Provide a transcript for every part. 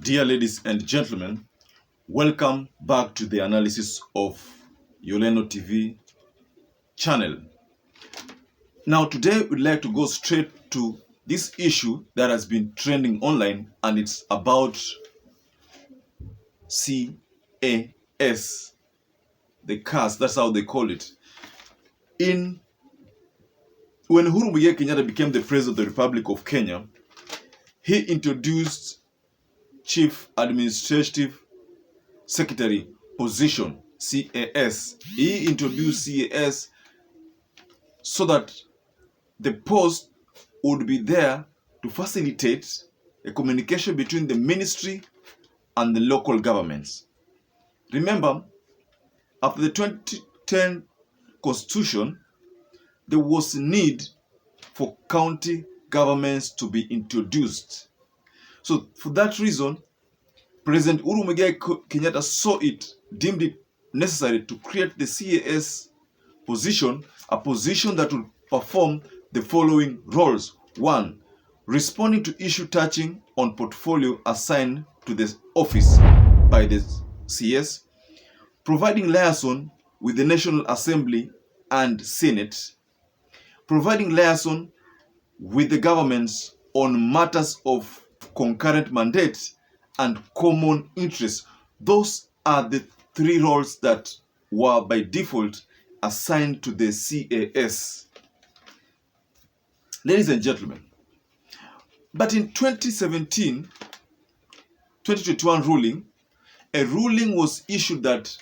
Dear ladies and gentlemen, welcome back to the analysis of Yoleno TV channel. Now today we'd like to go straight to this issue that has been trending online, and it's about CAS, the CAS, that's how they call it. When Uhuru Muigai Kenyatta became the President of the Republic of Kenya, he introduced Chief Administrative Secretary position, CAS. He introduced CAS so that the post would be there to facilitate a communication between the ministry and the local governments. Remember, after the 2010 constitution, there was a need for county governments to be introduced. So for that reason, President Uhuru Muigai Kenyatta deemed it necessary to create the CAS position, a position that will perform the following roles. 1. Responding to issue touching on portfolio assigned to the office by the CS. Providing liaison with the National Assembly and Senate. Providing liaison with the governments on matters of concurrent mandate and common interest. Those are the three roles that were by default assigned to the CAS. Ladies and gentlemen, but in 2021 ruling, a ruling was issued that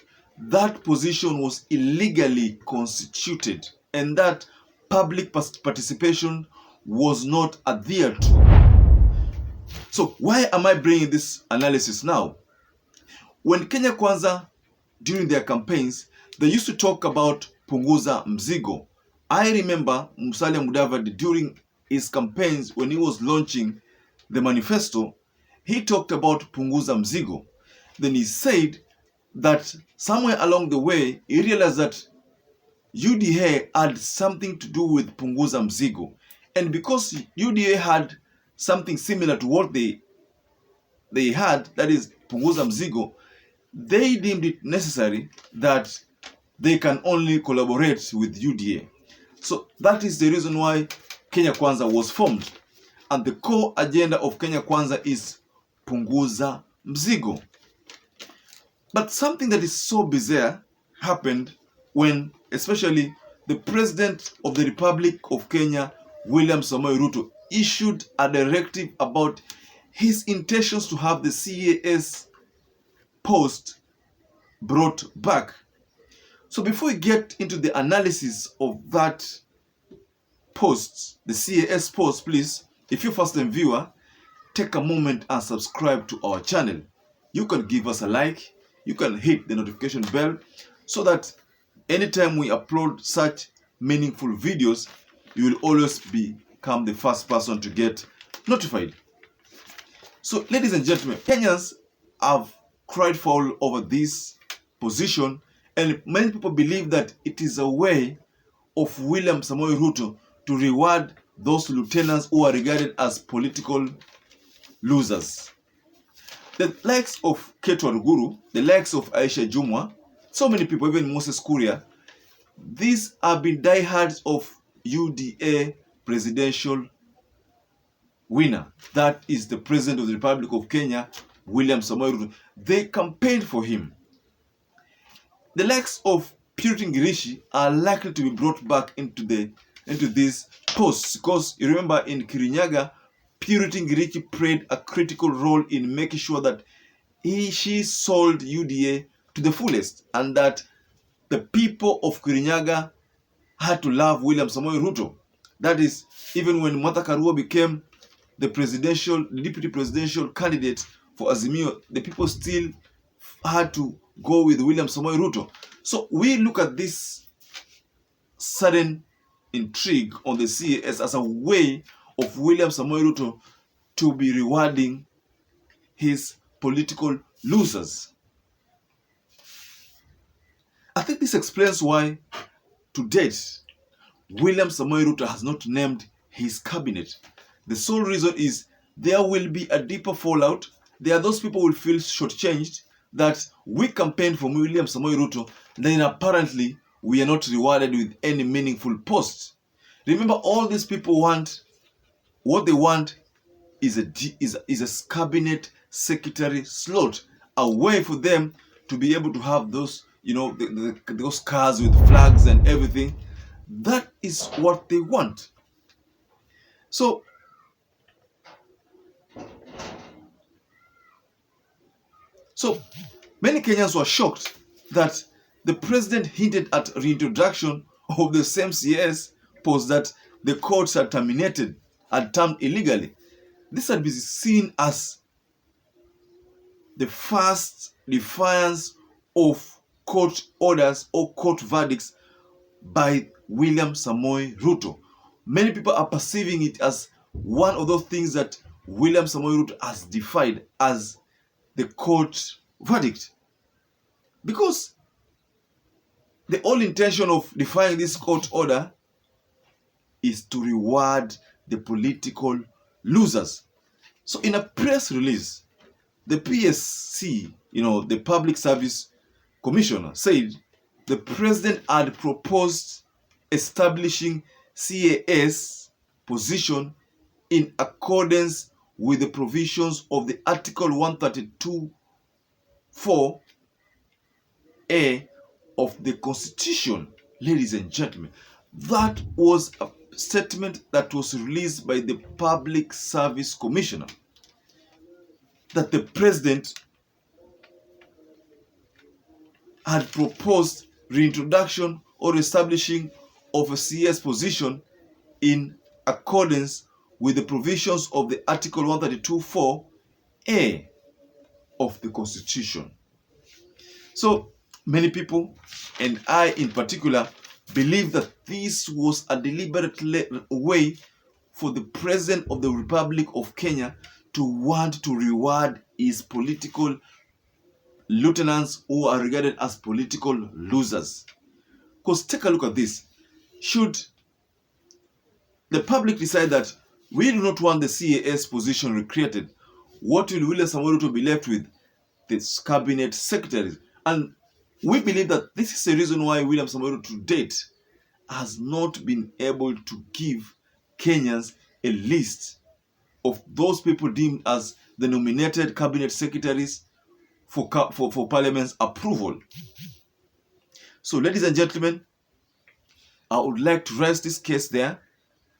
position was illegally constituted and that public participation was not adhered to. So why am I bringing this analysis now? When Kenya Kwanza, during their campaigns, they used to talk about punguza mzigo. I remember Musalia Mudavadi during his campaigns, when he was launching the manifesto, he talked about punguza mzigo. Then he said that somewhere along the way, he realized that UDA had something to do with punguza mzigo. And because UDA had something similar to what they had, that is punguza mzigo, they deemed it necessary that they can only collaborate with UDA. So that is the reason why Kenya Kwanza was formed. And the core agenda of Kenya Kwanza is punguza mzigo. But something that is so bizarre happened when especially the President of the Republic of Kenya, William Samoei Ruto, issued a directive about his intentions to have the CAS post brought back. So before we get into the analysis of that post, the CAS post, please, if you're a first-time viewer, take a moment and subscribe to our channel. You can give us a like, you can hit the notification bell so that anytime we upload such meaningful videos, you will always become the first person to get notified. So, ladies and gentlemen, Kenyans have cried foul over this position, and many people believe that it is a way of William Samoei Ruto to reward those lieutenants who are regarded as political losers. The likes of Ketu Aruguru, the likes of Aisha Jumwa, so many people, even Moses Kuria, these have been diehards of UDA presidential winner. That is the President of the Republic of Kenya, William Samoei Ruto. They campaigned for him. The likes of Purity Ngirishi are likely to be brought back into these posts, because you remember in Kirinyaga, Purity Ngirishi played a critical role in making sure that she sold UDA to the fullest, and that the people of Kirinyaga had to love William Samoei Ruto. That is, even when Martha Karua became the deputy presidential candidate for Azimio, the people still had to go with William Samoei Ruto. So we look at this sudden intrigue on the CAS as a way of William Samoei Ruto to be rewarding his political losers. I think this explains why, to date, William Samoei Ruto has not named his cabinet. The sole reason is there will be a deeper fallout there are those people who will feel shortchanged that we campaigned for William Samoei Ruto, then apparently we are not rewarded with any meaningful posts. Remember, all these people want, what they want is a cabinet secretary slot, a way for them to be able to have those, those cars with flags and everything. That is what they want. So many Kenyans were shocked that the president hinted at reintroduction of the same CS post that the courts had terminated, had termed illegally. This had been seen as the first defiance of court orders or court verdicts by William Samoei Ruto. Many people are perceiving it as one of those things that William Samoei Ruto has defied as the court verdict. Because the whole intention of defying this court order is to reward the political losers. So in a press release, the PSC, the Public Service Commissioner, said the president had proposed establishing CAS position in accordance with the provisions of the Article 132(4)(a) of the Constitution. Ladies and gentlemen, that was a statement that was released by the Public Service Commissioner, that the president had proposed reintroduction or establishing of a CS position in accordance with the provisions of the Article 132(4)(a) of the Constitution. So many people, and I in particular, believe that this was a deliberate way for the President of the Republic of Kenya to want to reward his political lieutenants who are regarded as political losers. Because take a look at this. Should the public decide that we do not want the CAS position recreated, what will William Samoei Ruto be left with? The cabinet secretaries. And we believe that this is the reason why William Samoei Ruto to date has not been able to give Kenyans a list of those people deemed as the nominated cabinet secretaries for Parliament's approval. So, ladies and gentlemen, I would like to rest this case there,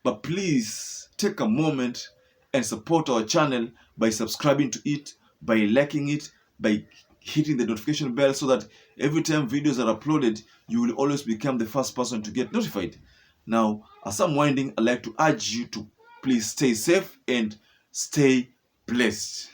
but please take a moment and support our channel by subscribing to it, by liking it, by hitting the notification bell, so that every time videos are uploaded, you will always become the first person to get notified. Now, as I'm winding, I'd like to urge you to please stay safe and stay blessed.